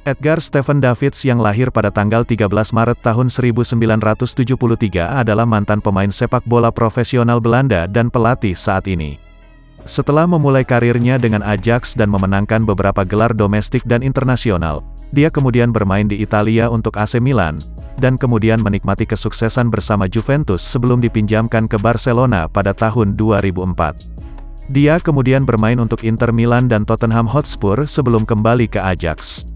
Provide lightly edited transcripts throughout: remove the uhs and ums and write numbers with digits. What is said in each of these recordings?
Edgar Steven Davids yang lahir pada tanggal 13 Maret tahun 1973 adalah mantan pemain sepak bola profesional Belanda dan pelatih saat ini. Setelah memulai karirnya dengan Ajax dan memenangkan beberapa gelar domestik dan internasional, dia kemudian bermain di Italia untuk AC Milan, dan kemudian menikmati kesuksesan bersama Juventus sebelum dipinjamkan ke Barcelona pada tahun 2004. Dia kemudian bermain untuk Inter Milan dan Tottenham Hotspur sebelum kembali ke Ajax.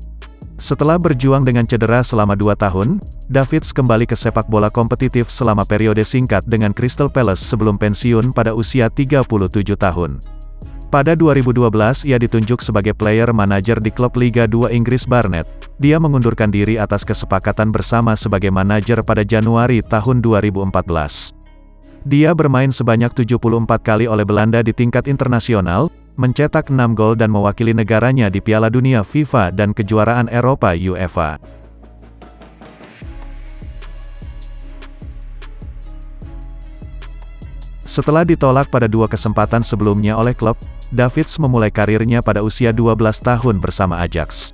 Setelah berjuang dengan cedera selama 2 tahun, Davids kembali ke sepak bola kompetitif selama periode singkat dengan Crystal Palace sebelum pensiun pada usia 37 tahun. Pada 2012 ia ditunjuk sebagai player manager di klub Liga 2 Inggris Barnet. Dia mengundurkan diri atas kesepakatan bersama sebagai manajer pada Januari tahun 2014. Dia bermain sebanyak 74 kali oleh Belanda di tingkat internasional, mencetak 6 gol dan mewakili negaranya di Piala Dunia FIFA dan kejuaraan Eropa UEFA. Setelah ditolak pada 2 kesempatan sebelumnya oleh klub, Davids memulai karirnya pada usia 12 tahun bersama Ajax.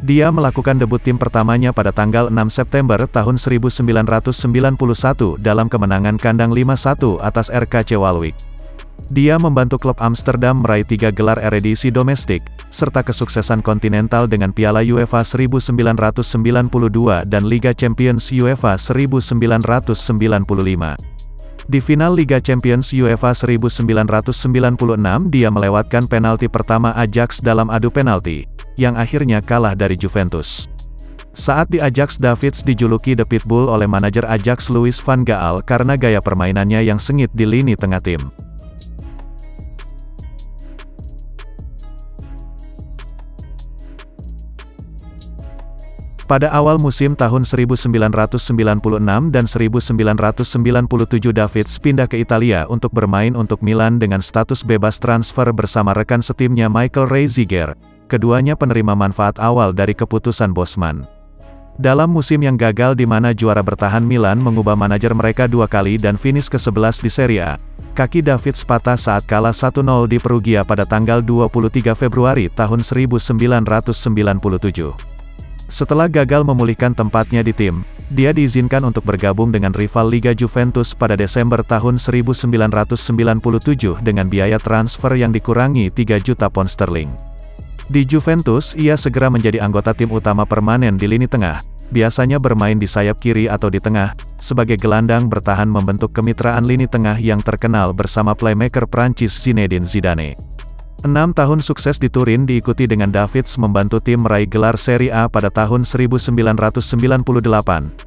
Dia melakukan debut tim pertamanya pada tanggal 6 September tahun 1991 dalam kemenangan kandang 5-1 atas RKC Waalwijk. Dia membantu klub Amsterdam meraih 3 gelar Eredivisie domestik, serta kesuksesan kontinental dengan Piala UEFA 1992 dan Liga Champions UEFA 1995. Di final Liga Champions UEFA 1996 dia melewatkan penalti pertama Ajax dalam adu penalti, yang akhirnya kalah dari Juventus. Saat di Ajax, Davids dijuluki The Pitbull oleh manajer Ajax Louis van Gaal karena gaya permainannya yang sengit di lini tengah tim. Pada awal musim tahun 1996 dan 1997 Davids pindah ke Italia untuk bermain untuk Milan dengan status bebas transfer bersama rekan setimnya Michael Reiziger. Keduanya penerima manfaat awal dari keputusan Bosman. Dalam musim yang gagal di mana juara bertahan Milan mengubah manajer mereka 2 kali dan finish ke-11 di Serie A, kaki Davids patah saat kalah 1-0 di Perugia pada tanggal 23 Februari tahun 1997. Setelah gagal memulihkan tempatnya di tim, dia diizinkan untuk bergabung dengan rival Liga Juventus pada Desember tahun 1997 dengan biaya transfer yang dikurangi 3 juta pound sterling. Di Juventus, ia segera menjadi anggota tim utama permanen di lini tengah, biasanya bermain di sayap kiri atau di tengah, sebagai gelandang bertahan membentuk kemitraan lini tengah yang terkenal bersama playmaker Prancis Zinedine Zidane. 6 tahun sukses di Turin diikuti dengan Davids membantu tim meraih gelar Serie A pada tahun 1998,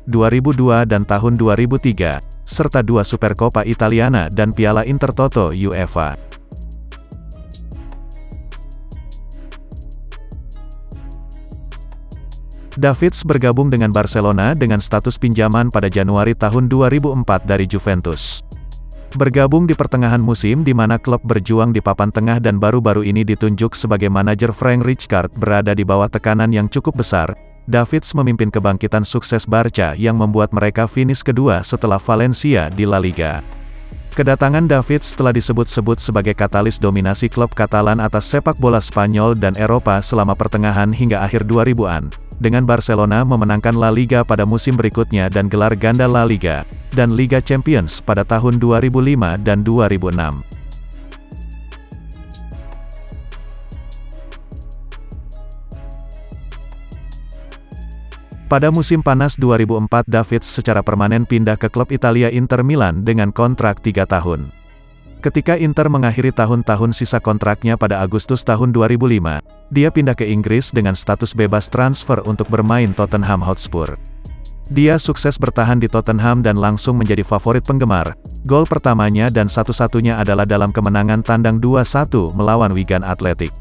2002 dan tahun 2003, serta 2 Supercoppa Italiana dan Piala Intertoto UEFA. Davids bergabung dengan Barcelona dengan status pinjaman pada Januari tahun 2004 dari Juventus. Bergabung di pertengahan musim di mana klub berjuang di papan tengah dan baru-baru ini ditunjuk sebagai manajer Frank Rijkaard berada di bawah tekanan yang cukup besar, Davids memimpin kebangkitan sukses Barca yang membuat mereka finish kedua setelah Valencia di La Liga. Kedatangan Davids telah disebut-sebut sebagai katalis dominasi klub Katalan atas sepak bola Spanyol dan Eropa selama pertengahan hingga akhir 2000-an, dengan Barcelona memenangkan La Liga pada musim berikutnya dan gelar ganda La Liga dan Liga Champions pada tahun 2005 dan 2006. Pada musim panas 2004 Davids secara permanen pindah ke klub Italia Inter Milan dengan kontrak 3 tahun. Ketika Inter mengakhiri tahun-tahun sisa kontraknya pada Agustus tahun 2005, dia pindah ke Inggris dengan status bebas transfer untuk bermain Tottenham Hotspur. Dia sukses bertahan di Tottenham dan langsung menjadi favorit penggemar. Gol pertamanya dan satu-satunya adalah dalam kemenangan tandang 2-1 melawan Wigan Athletic.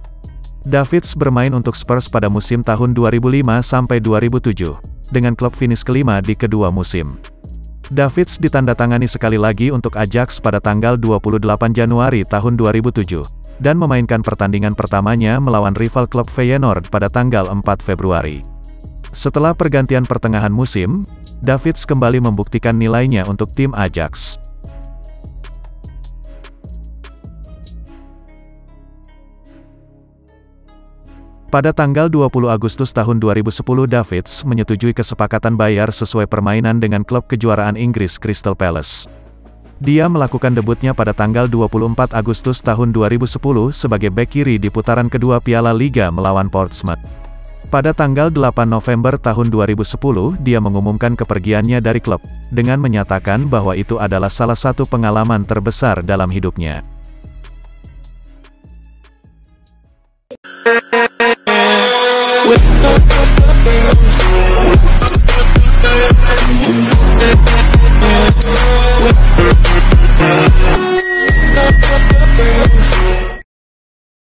Davids bermain untuk Spurs pada musim tahun 2005-2007, dengan klub finish kelima di kedua musim. Davids ditandatangani sekali lagi untuk Ajax pada tanggal 28 Januari tahun 2007, dan memainkan pertandingan pertamanya melawan rival klub Feyenoord pada tanggal 4 Februari. Setelah pergantian pertengahan musim, Davids kembali membuktikan nilainya untuk tim Ajax. Pada tanggal 20 Agustus tahun 2010 Davids menyetujui kesepakatan bayar sesuai permainan dengan klub kejuaraan Inggris Crystal Palace. Dia melakukan debutnya pada tanggal 24 Agustus tahun 2010 sebagai bek kiri di putaran kedua Piala Liga melawan Portsmouth. Pada tanggal 8 November tahun 2010 dia mengumumkan kepergiannya dari klub, dengan menyatakan bahwa itu adalah salah satu pengalaman terbesar dalam hidupnya.